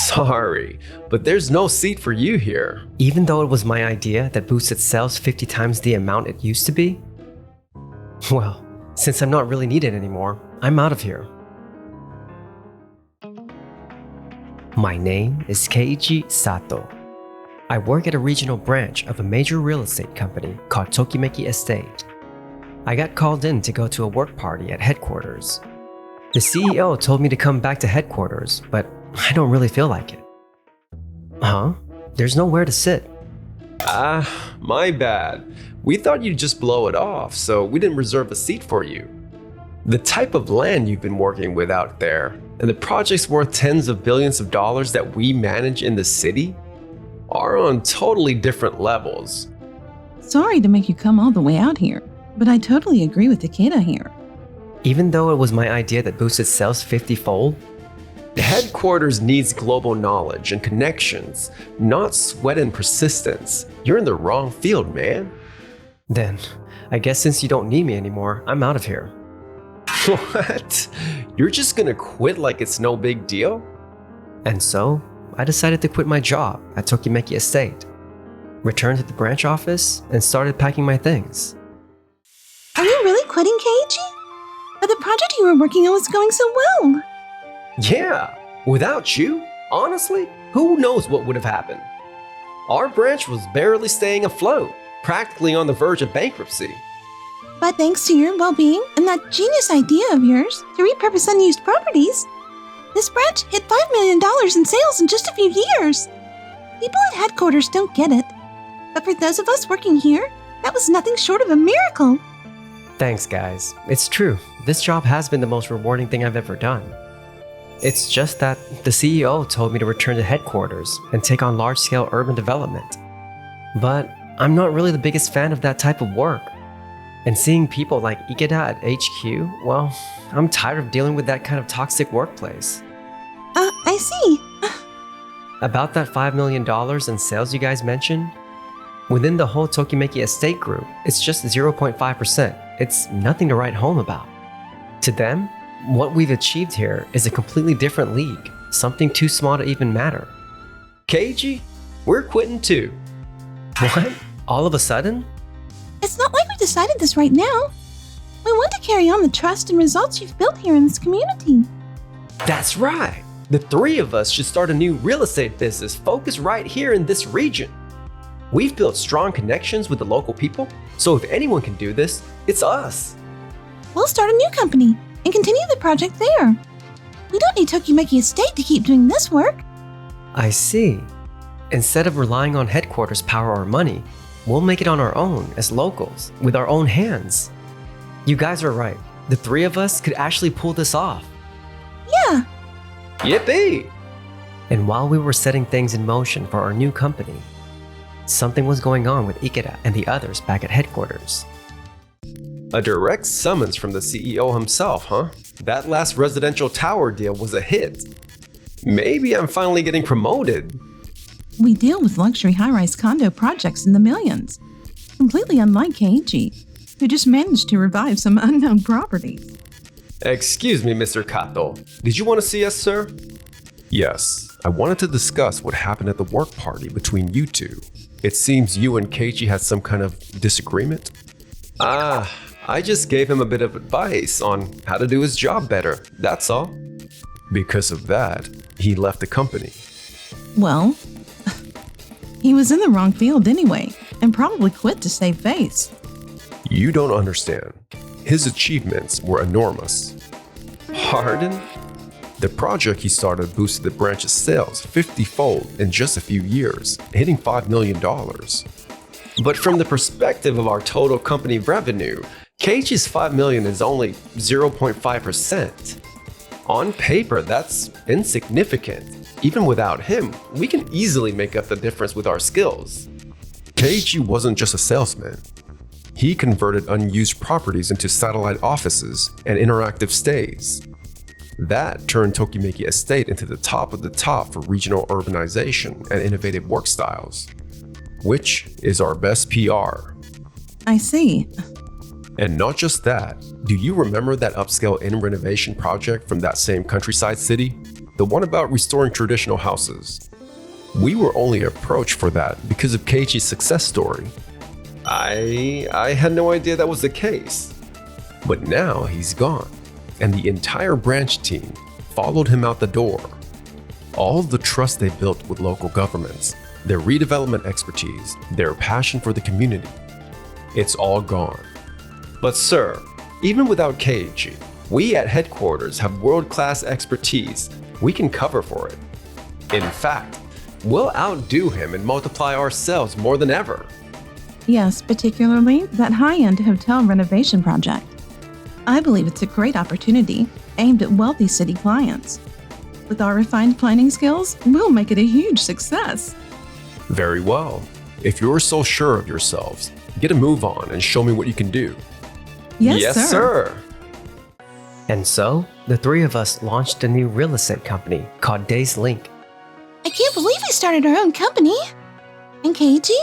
Sorry, but there's no seat for you here. Even though it was my idea that boosted sales 50 times the amount it used to be? Well, since I'm not really needed anymore, I'm out of here. My name is Keiji Sato. I work at a regional branch of a major real estate company called Tokimeki Estate. I got called in to go to a work party at headquarters. The CEO told me to come back to headquarters, but I don't really feel like it. Huh? There's nowhere to sit. My bad. We thought you'd just blow it off, so we didn't reserve a seat for you. The type of land you've been working with out there, and the projects worth tens of billions of dollars that we manage in the city, are on totally different levels. Sorry to make you come all the way out here, but I totally agree with Takeda here. Even though it was my idea that boosted sales 50-fold, The headquarters needs global knowledge and connections, not sweat and persistence. You're in the wrong field, man. then I guess since you don't need me anymore, I'm out of here. What? You're just gonna quit like it's no big deal? And so, I decided to quit my job at Tokimeki Estate, returned to the branch office, and started packing my things. Are you really quitting, Keiji? But the project you were working on was going so well. Yeah, without you, honestly, who knows what would have happened? Our branch was barely staying afloat, practically on the verge of bankruptcy. But thanks to your well-being and that genius idea of yours to repurpose unused properties, this branch hit $5 million in sales in just a few years. People at headquarters don't get it, but for those of us working here, that was nothing short of a miracle. Thanks, guys. It's true, this job has been the most rewarding thing I've ever done. It's just that the CEO told me to return to headquarters and take on large-scale urban development. But I'm not really the biggest fan of that type of work. And seeing people like Ikeda at HQ, well, I'm tired of dealing with that kind of toxic workplace. I see. About that $5 million in sales you guys mentioned, within the whole Tokimeki Estate group, it's just 0.5%. It's nothing to write home about. To them, what we've achieved here is a completely different league, something too small to even matter. Keiji, we're quitting too. What? All of a sudden? It's not like we decided this right now. We want to carry on the trust and results you've built here in this community. That's right. The three of us should start a new real estate business focused right here in this region. We've built strong connections with the local people, so if anyone can do this, it's us. We'll start a new company and continue the project there. We don't need Tokimeki Estate to keep doing this work. I see. Instead of relying on headquarters power or money, we'll make it on our own as locals, with our own hands. You guys are right. The three of us could actually pull this off. Yeah, Yippee! And while we were setting things in motion for our new company, something was going on with Ikeda and the others back at headquarters. A direct summons from the CEO himself, huh? That last residential tower deal was a hit. Maybe I'm finally getting promoted. we deal with luxury high-rise condo projects in the millions, completely unlike Keiji, who just managed to revive some unknown properties. Excuse me, Mr. Kato. Did you want to see us, sir? Yes, I wanted to discuss what happened at the work party between you two. It seems you and Keiji had some kind of disagreement. I just gave him a bit of advice on how to do his job better, that's all. Because of that, he left the company. Well, he was in the wrong field anyway, and probably quit to save face. You don't understand. His achievements were enormous. Pardon? The project he started boosted the branch's sales 50-fold in just a few years, hitting $5 million. But from the perspective of our total company revenue, Keiichi's $5 million is only 0.5%. On paper, that's insignificant. Even without him, we can easily make up the difference with our skills. Keiichi wasn't just a salesman. He converted unused properties into satellite offices and interactive stays. That turned Tokimeki Estate into the top of the top for regional urbanization and innovative work styles, which is our best PR. I see. And not just that, do you remember that upscale inn renovation project from that same countryside city? the one about restoring traditional houses. We were only approached for that because of Keiichi's success story. I had no idea that was the case. But now he's gone, and the entire branch team followed him out the door. All the trust they built with local governments, their redevelopment expertise, their passion for the community, it's all gone. But sir, even without Keiichi, we at headquarters have world-class expertise. We can cover for it. In fact, we'll outdo him and multiply ourselves more than ever. Yes, particularly that high-end hotel renovation project. I believe it's a great opportunity aimed at wealthy city clients. With our refined planning skills, we'll make it a huge success. Very well. If you're so sure of yourselves, get a move on and show me what you can do. Yes, sir. And so, the three of us launched a new real estate company called Days Link. I can't believe we started our own company. And Keiichi?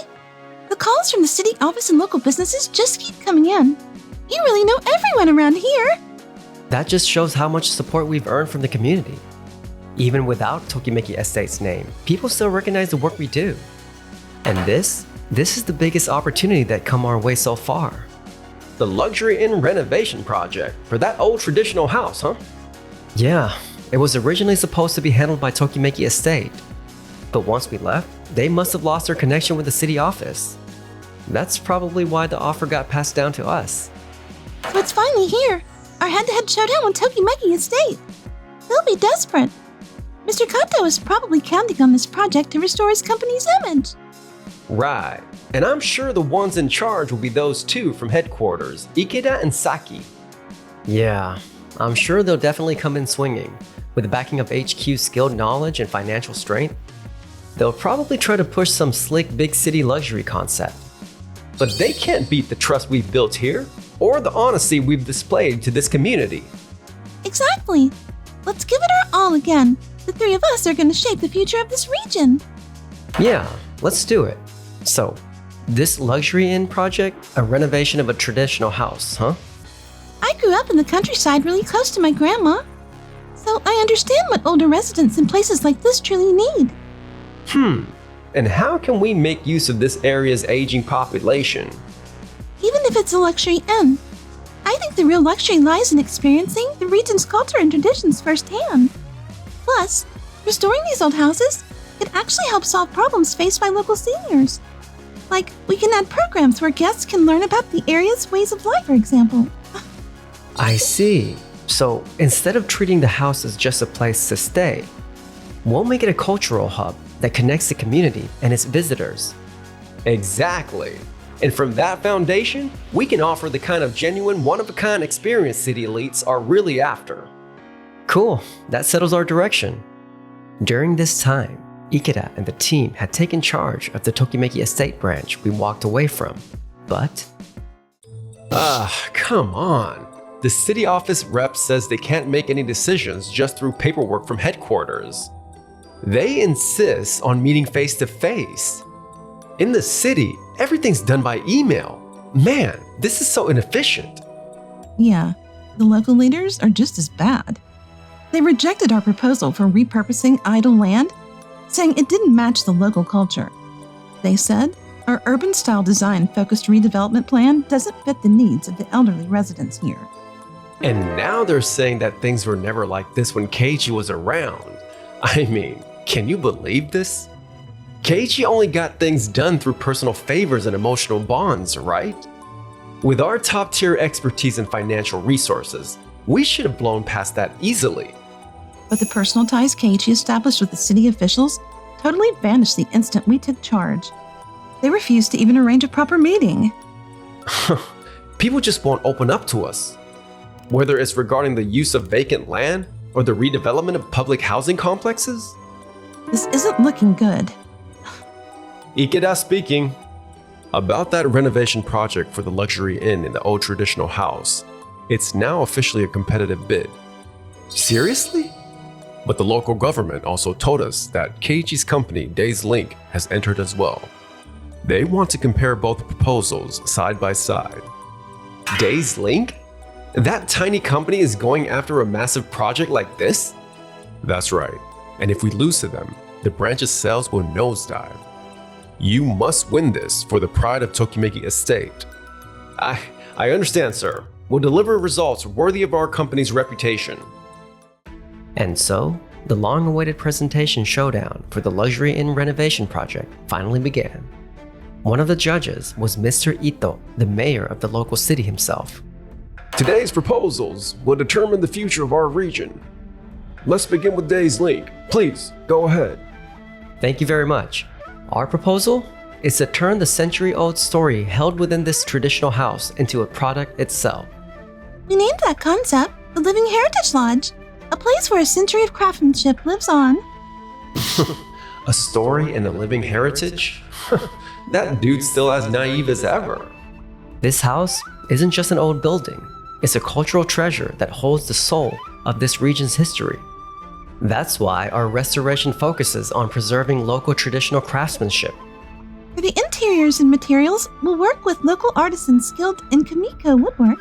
The calls from the city office and local businesses just keep coming in. You really know everyone around here. That just shows how much support we've earned from the community. Even without Tokimeki Estate's name, people still recognize the work we do. And this is the biggest opportunity that come our way so far. The luxury inn renovation project for that old traditional house, huh? Yeah, it was originally supposed to be handled by Tokimeki Estate. But once we left, they must have lost their connection with the city office. That's probably why the offer got passed down to us. So it's finally here. Our head-to-head showdown with Tokimeki Estate. They'll be desperate. Mr. Kato is probably counting on this project to restore his company's image. Right. And I'm sure the ones in charge will be those two from headquarters, Ikeda and Saki. Yeah, I'm sure they'll definitely come in swinging. With the backing of HQ's skilled knowledge and financial strength, they'll probably try to push some slick big city luxury concept. But they can't beat the trust we've built here, or the honesty we've displayed to this community. Exactly. Let's give it our all again. The three of us are going to shape the future of this region. Yeah, let's do it. So, this luxury inn project, a renovation of a traditional house, huh? I grew up in the countryside really close to my grandma, so I understand what older residents in places like this truly need. And how can we make use of this area's aging population? Even if it's a luxury inn, I think the real luxury lies in experiencing the region's culture and traditions firsthand. Plus, restoring these old houses could actually help solve problems faced by local seniors. Like, we can add programs where guests can learn about the area's ways of life, for example. I see. So instead of treating the house as just a place to stay, we'll make it a cultural hub that connects the community and its visitors. Exactly. And from that foundation, we can offer the kind of genuine, one-of-a-kind experience city elites are really after. Cool, that settles our direction. During this time, Ikeda and the team had taken charge of the Tokimeki Estate branch we walked away from, but... come on. The city office rep says they can't make any decisions just through paperwork from headquarters. They insist on meeting face-to-face. In the city, everything's done by email. Man, this is so inefficient. Yeah, the local leaders are just as bad. They rejected our proposal for repurposing idle land, saying it didn't match the local culture. They said our urban-style design-focused redevelopment plan doesn't fit the needs of the elderly residents here. And now they're saying that things were never like this when Keiichi was around. I mean, can you believe this? Keiichi only got things done through personal favors and emotional bonds, right? With our top-tier expertise and financial resources, we should have blown past that easily. But the personal ties Keiichi established with the city officials totally vanished the instant we took charge. They refused to even arrange a proper meeting. People just won't open up to us. Whether it's regarding the use of vacant land or the redevelopment of public housing complexes? This isn't looking good. Ikeda speaking. About that renovation project for the luxury inn in the old traditional house, it's now officially a competitive bid. Seriously? But the local government also told us that Keiichi's company, Days Link, has entered as well. They want to compare both proposals side by side. Days Link? That tiny company is going after a massive project like this? That's right. And if we lose to them, the branch's sales will nosedive. You must win this for the pride of Tokimeki Estate. I understand, sir. We'll deliver results worthy of our company's reputation. And so, the long-awaited presentation showdown for the Luxury Inn renovation project finally began. One of the judges was Mr. Ito, the mayor of the local city himself. Today's proposals will determine the future of our region. Let's begin with Days Link. Please, go ahead. Thank you very much. Our proposal is to turn the century-old story held within this traditional house into a product itself. We named that concept the Living Heritage Lodge, a place where a century of craftsmanship lives on. A story in a living heritage? That dude's still as naive as ever. This house isn't just an old building. It's a cultural treasure that holds the soul of this region's history. That's why our restoration focuses on preserving local traditional craftsmanship. For the interiors and materials, we'll work with local artisans skilled in kamiko woodwork,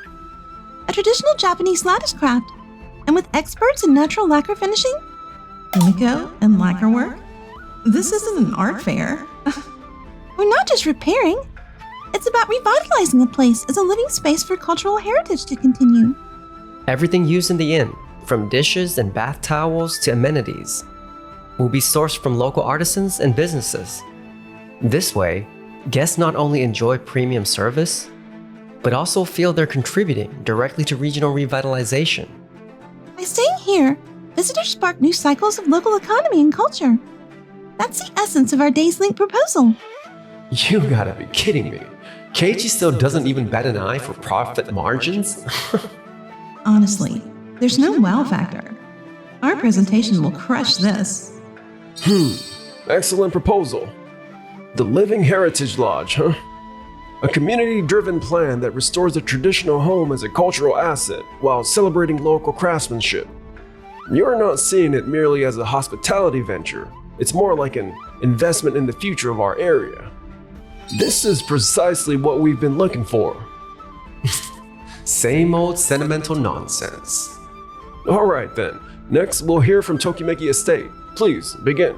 a traditional Japanese lattice craft, and with experts in natural lacquer finishing. Kamiko and lacquer work? This isn't an art fair. We're not just repairing. It's about revitalizing a place as a living space for cultural heritage to continue. Everything used in the inn, from dishes and bath towels to amenities, will be sourced from local artisans and businesses. This way, guests not only enjoy premium service, but also feel they're contributing directly to regional revitalization. By staying here, visitors spark new cycles of local economy and culture. That's the essence of our Days Link proposal. You gotta be kidding me. Keiichi still doesn't even bat an eye for profit margins? Honestly, there's no wow factor. Our presentation will crush this. Excellent proposal. The Living Heritage Lodge, huh? A community-driven plan that restores a traditional home as a cultural asset while celebrating local craftsmanship. You're not seeing it merely as a hospitality venture. It's more like an investment in the future of our area. This is precisely what we've been looking for. Same old sentimental nonsense. All right then. Next, we'll hear from Tokimeki Estate. Please, begin.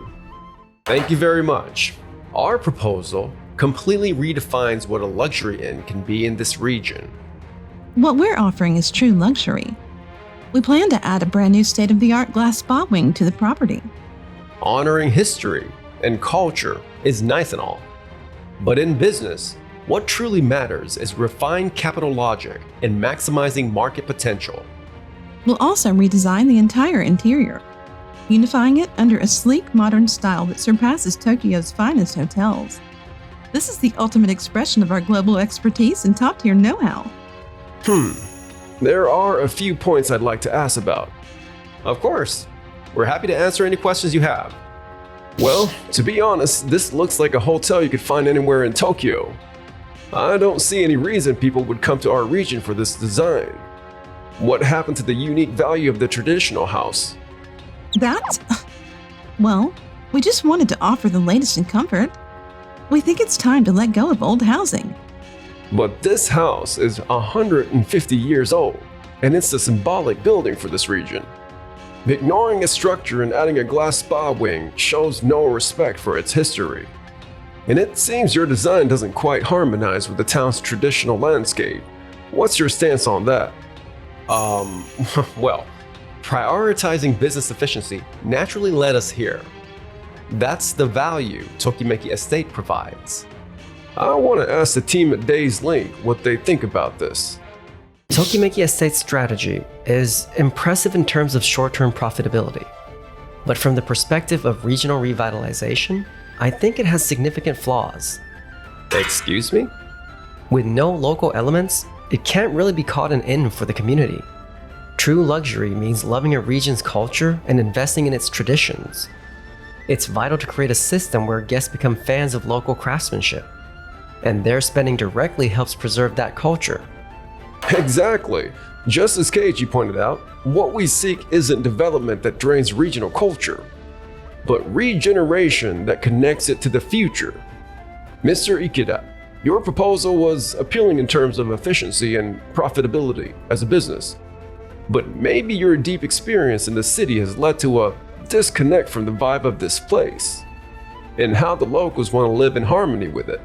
Thank you very much. Our proposal completely redefines what a luxury inn can be in this region. What we're offering is true luxury. We plan to add a brand new state-of-the-art glass spa wing to the property. Honoring history and culture is nice and all. But in business, what truly matters is refined capital logic and maximizing market potential. We'll also redesign the entire interior, unifying it under a sleek, modern style that surpasses Tokyo's finest hotels. This is the ultimate expression of our global expertise and top-tier know-how. There are a few points I'd like to ask about. Of course, we're happy to answer any questions you have. Well, to be honest, this looks like a hotel you could find anywhere in Tokyo. I don't see any reason people would come to our region for this design. What happened to the unique value of the traditional house? Well, we just wanted to offer the latest in comfort. We think it's time to let go of old housing. But this house is 150 years old, and it's a symbolic building for this region. Ignoring its structure and adding a glass spa wing shows no respect for its history. And it seems your design doesn't quite harmonize with the town's traditional landscape. What's your stance on that? Well, prioritizing business efficiency naturally led us here. That's the value Tokimeki Estate provides. I want to ask the team at Days Link what they think about this. Tokimeki Estate's strategy is impressive in terms of short-term profitability. But from the perspective of regional revitalization, I think it has significant flaws. Excuse me? With no local elements, it can't really be called an inn for the community. True luxury means loving a region's culture and investing in its traditions. It's vital to create a system where guests become fans of local craftsmanship, and their spending directly helps preserve that culture. Exactly. Just as Keiichi pointed out, what we seek isn't development that drains regional culture, but regeneration that connects it to the future. Mr. Ikeda, your proposal was appealing in terms of efficiency and profitability as a business, but maybe your deep experience in the city has led to a disconnect from the vibe of this place and how the locals want to live in harmony with it.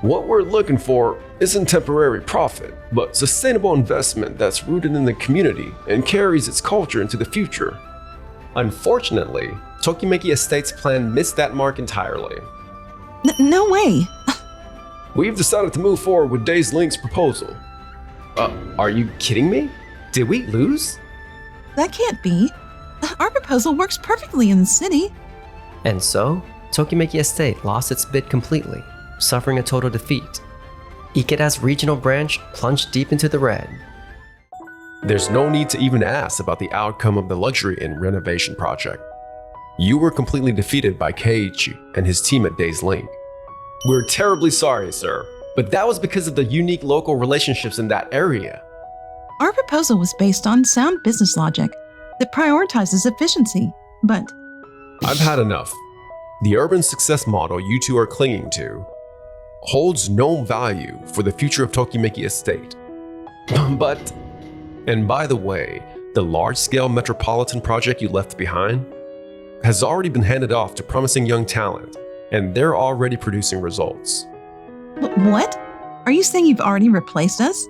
What we're looking for isn't temporary profit, but sustainable investment that's rooted in the community and carries its culture into the future. Unfortunately, Tokimeki Estate's plan missed that mark entirely. No way. We've decided to move forward with Days Link's proposal. Are you kidding me? Did we lose? That can't be. Our proposal works perfectly in the city. And so, Tokimeki Estate lost its bid completely, suffering a total defeat. Ikeda's regional branch plunged deep into the red. There's no need to even ask about the outcome of the luxury inn renovation project. You were completely defeated by Keiichi and his team at Days Link. We're terribly sorry, sir, but that was because of the unique local relationships in that area. Our proposal was based on sound business logic that prioritizes efficiency, but I've had enough. The urban success model you two are clinging to holds no value for the future of Tokimeki Estate. And by the way, the large-scale metropolitan project you left behind has already been handed off to promising young talent, and they're already producing results. What? Are you saying you've already replaced us?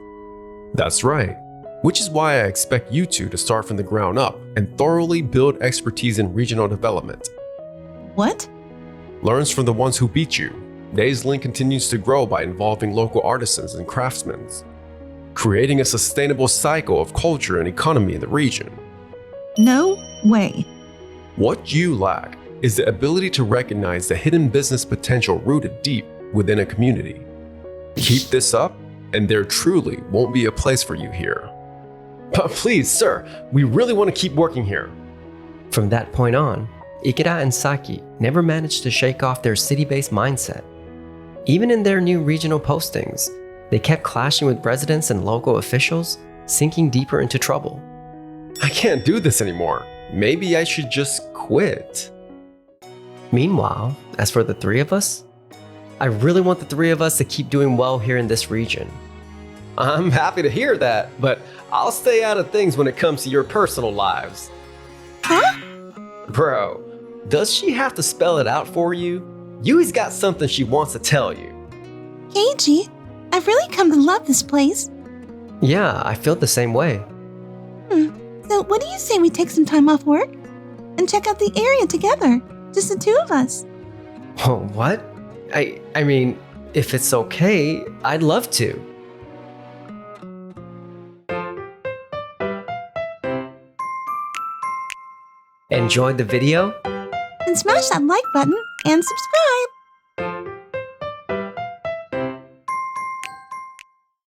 That's right, which is why I expect you two to start from the ground up and thoroughly build expertise in regional development. What? Learns from the ones who beat you. Days Link continues to grow by involving local artisans and craftsmen, creating a sustainable cycle of culture and economy in the region. No way. What you lack is the ability to recognize the hidden business potential rooted deep within a community. Keep this up, and there truly won't be a place for you here. But please, sir, we really want to keep working here. From that point on, Ikeda and Saki never managed to shake off their city-based mindset. Even in their new regional postings, they kept clashing with residents and local officials, sinking deeper into trouble. I can't do this anymore. Maybe I should just quit. Meanwhile, as for the three of us, I really want the three of us to keep doing well here in this region. I'm happy to hear that, but I'll stay out of things when it comes to your personal lives. Huh? Bro, does she have to spell it out for you? Yui's got something she wants to tell you. Keiji, I've really come to love this place. Yeah, I feel the same way. So what do you say we take some time off work and check out the area together? Just the two of us. Oh, what? I mean, if it's okay, I'd love to. Enjoyed the video? And smash that like button and subscribe.